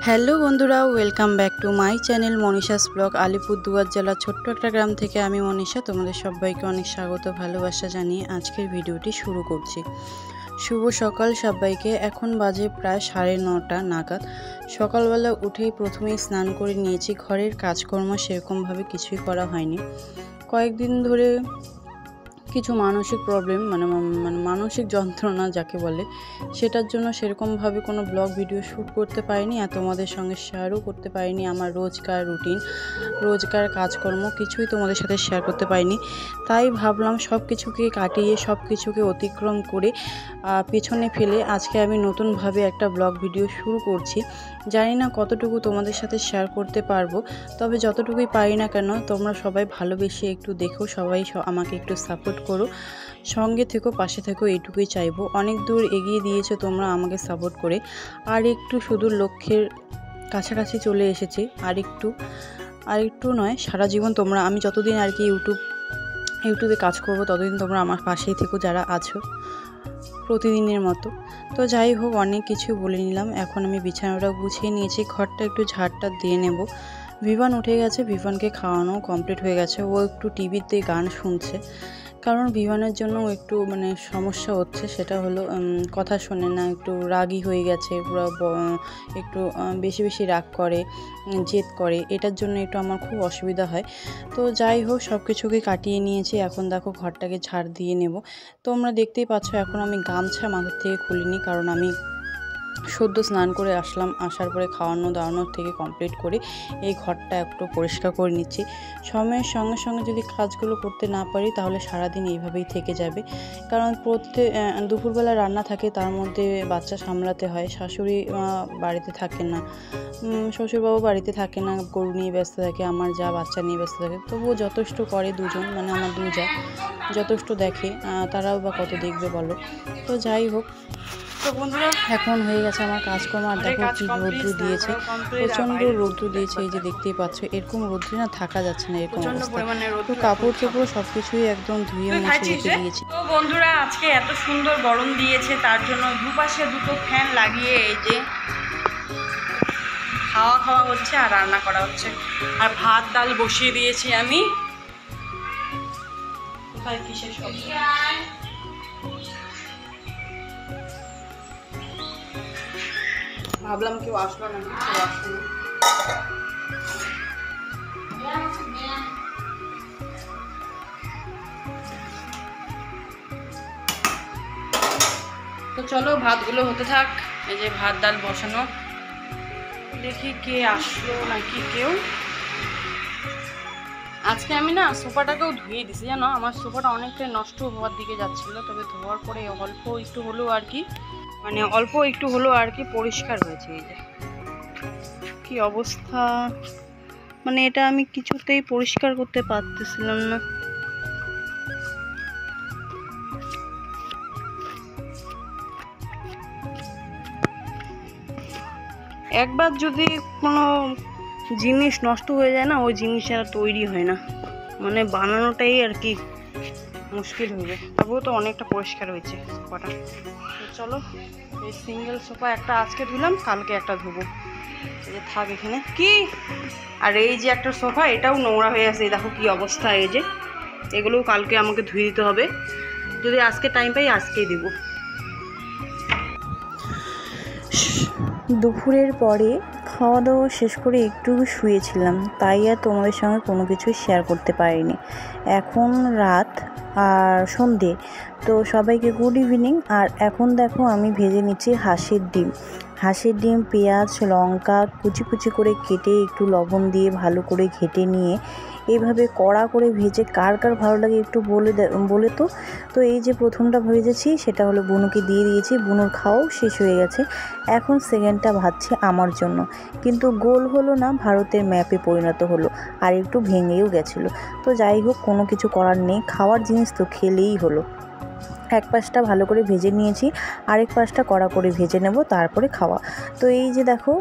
Hello বন্ধুরা, welcome back to my channel Manisha's blog. Alipurduar জেলার ছোট্ট একটা গ্রাম থেকে আমি মনীষা তোমাদের সবাইকে অনেক স্বাগত ভালোবাসা জানিয়ে আজকের ভিডিওটি শুরু করছি। শুভ সকাল সবাইকে। এখন বাজে প্রায় 9:30 নাগাদ। সকালবেলা উঠেই প্রথমেই স্নান করে নিয়েছি। ঘরের কাজকর্ম সেরকমভাবে কিছুই করা হয়নি। কয়েকদিন ধরে কিছু মানসিক প্রবলেম মানে মানসিক যন্ত্রণা যাকে বলে, সেটার জন্য সেরকমভাবে কোনো ব্লগ ভিডিও শ্যুট করতে পারিনি আর তোমাদের সঙ্গে শেয়ারও করতে পারিনি। আমার রোজকার রুটিন, রোজকার কাজকর্ম কিছুই তোমাদের সাথে শেয়ার করতে পারিনি। তাই ভাবলাম সব কিছুকে কাটিয়ে সব কিছুকে অতিক্রম করে পেছনে ফেলে আজকে আমি নতুনভাবে একটা ব্লগ ভিডিও শুরু করছি। জানি না কতটুকু তোমাদের সাথে শেয়ার করতে পারবো, তবে যতটুকুই পারি না কেন তোমরা সবাই ভালোবেসে একটু দেখো, সবাই আমাকে একটু সাপোর্ট করো, সঙ্গে থেকো, পাশে থেকো, এইটুকুই চাইবো। অনেক দূর এগিয়ে দিয়েছো তোমরা আমাকে সাপোর্ট করে, আর একটু সুদূর লক্ষ্যের কাছাকাছি চলে এসেছি। আর একটু নয়, সারা জীবন তোমরা, আমি যতদিন আর কি ইউটিউবে কাজ করব ততদিন তোমরা আমার পাশেই থেকো যারা আছো প্রতিদিনের মতো। তো যাই হোক, অনেক কিছু বলে নিলাম। এখন আমি বিছানাটা গুছিয়ে নিয়েছি, ঘরটা একটু ঝাড়টা দিয়ে নেব। ভিভান উঠে গেছে, ভিভানকে খাওয়ানো কমপ্লিট হয়ে গেছে। ও একটু টিভিতে গান শুনছে, কারণ ভিভানের জন্য একটু সমস্যা হচ্ছে। সেটা হলো কথা শোনে না, একটু রাগী হয়ে গেছে পুরো, একটু বেশি বেশি রাগ করে, জেদ করে। এটার জন্য একটু আমার খুব অসুবিধা হয়। তো যাই হোক, সব কিছুকে কাটিয়ে নিয়েছি। এখন দেখো ঘরটাকে ঝাড় দিয়ে নেব। তোমরা দেখতেই পাচ্ছ এখন আমি গামছা মাথার থেকে খুলিনি, কারণ আমি সদ্য স্নান করে আসলাম। আসার পরে খাওয়ানো দাওয়ানোর থেকে কমপ্লিট করে এই ঘরটা একটু পরিষ্কার করে নিচ্ছি। সময়ের সঙ্গে সঙ্গে যদি কাজগুলো করতে না পারি তাহলে সারাদিন এইভাবেই থেকে যাবে। কারণ দুপুরবেলা রান্না থাকে, তার মধ্যে বাচ্চা সামলাতে হয়। শাশুড়ি বাড়িতে থাকে না, শ্বশুরবাবু বাড়িতে থাকে না, গরু নিয়ে ব্যস্ত থাকে, আমার যা বাচ্চা নিয়ে ব্যস্ত থাকে। তবুও যথেষ্ট করে দুজন, আমার দু যা যথেষ্ট দেখে, তারাও বা কত দেখবে বলো। তো যাই হোক, তো বন্ধুরা এখন হয়ে গেছে আমার কাজকর্ম। আর দেখো কি রৌদ্র দিয়েছে, প্রচণ্ড রৌদ্র দিয়েছে। এই যে দেখতেই পাচ্ছ, এরকম রৌদ্রে না থাকা যাচ্ছে না, এরকম অবস্থা। তো কাপড় চোপড় সব কিছুই একদম ধুয়ে মুছে রেখে দিয়েছি। তো বন্ধুরা, আজকে এত সুন্দর গরম দিয়েছে, তার জন্য দুপাশে দুটো ফ্যান লাগিয়ে এই যে খাওয়া হচ্ছে আর রান্না করা হচ্ছে। আর ভাত ডাল বসিয়ে দিয়েছি আমি। কোথায় কিসের সবজি? ভাবলাম কেউ আসলো না, কেউ আসলো। তো চলো ভাতগুলো হতে থাক। এই যে ভাত ডাল বসানো, দেখি কে আসলো নাকি কেউ। আজকে আমি না সোফাটাকেও ধুয়ে দিছি, জানো আমার সোফাটা অনেকটাই নষ্ট হওয়ার দিকে যাচ্ছিল, তবে ধোয়ার পরে অল্প একটু হলেও আর কি পরিষ্কার হয়েছে। এই যে কি অবস্থা, এটা আমি কিছুতেই পরিষ্কার করতে পারতেছিলাম না। একবার যদি কোনো জিনিস নষ্ট হয়ে যায় না, ওই জিনিস আর তৈরি হয় না, বানানোটাই আর কি মুশকিল হয়ে যায়। তবুও তো অনেকটা পরিষ্কার হয়েছে সোফাটা। চলো, এই সিঙ্গেল সোফা একটা আজকে ধুলাম, কালকে একটা ধুবো, এই যে থাক এখানে কি। আর এই যে একটা সোফা, এটাও নোংরা হয়ে আছে, দেখো কি অবস্থা। এই যে এগুলোও কালকে আমাকে ধুয়ে দিতে হবে, যদি আজকে টাইম পাই আজকেই দেবো। দুপুরের পরে খাওয়া দাওয়া শেষ করে একটু শুয়েছিলাম, তাই আর তোমাদের সঙ্গে কোনো কিছু শেয়ার করতে পারিনি। এখন রাত আর সন্ধে, তো সবাইকে গুড ইভিনিং। আর এখন দেখো আমি ভেজে নিচ্ছি হাঁসের ডিম পেঁয়াজ লঙ্কা কুচি কুচি করে কেটে একটু লবণ দিয়ে ভালো করে ঘেটে নিয়ে এইভাবে কড়া করে ভেজে কার কার ভালো লাগে একটু বলে তো এই যে প্রথমটা ভেজেছি সেটা হলো বুনুকে দিয়ে দিয়েছি, বুনুর খাওয়াও শেষ হয়ে গেছে। এখন সেকেন্ডটা ভাজছি আমার জন্য, কিন্তু গোল হলো না, ভারতের ম্যাপে পরিণত হলো আর একটু ভেঙেও গেছিলো। তো যাই হোক, কোনো কিছু করার নেই, খাওয়ার জিনিস তো খেলেই হলো। এক পাশটা ভালো করে ভেজে নিয়েছি, আরেক পাশটা কড়া করে ভেজে নেব, তারপরে খাওয়া। তো এই যে দেখো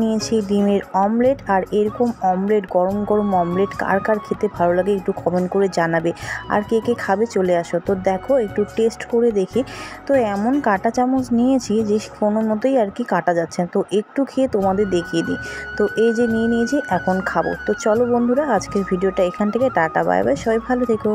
নিয়েছি ডিমের অমলেট। আর এরকম অমলেট, গরম গরম অমলেট কার কার খেতে ভালো লাগে একটু কমেন্ট করে জানাবে, আর কে কে খাবে চলে আসো। তো দেখো একটু টেস্ট করে দেখি। তো এমন কাঁটা চামচ নিয়েছি যে কোনো মতোই আর কি কাটা যাচ্ছে না, তো একটু খেয়ে তোমাদের দেখিয়ে দিই। তো এই যে নিয়েছি, এখন খাবো। তো চলো বন্ধুরা, আজকের ভিডিওটা এখান থেকে টাটা, বাই বাই, সবাই ভালো থেকো।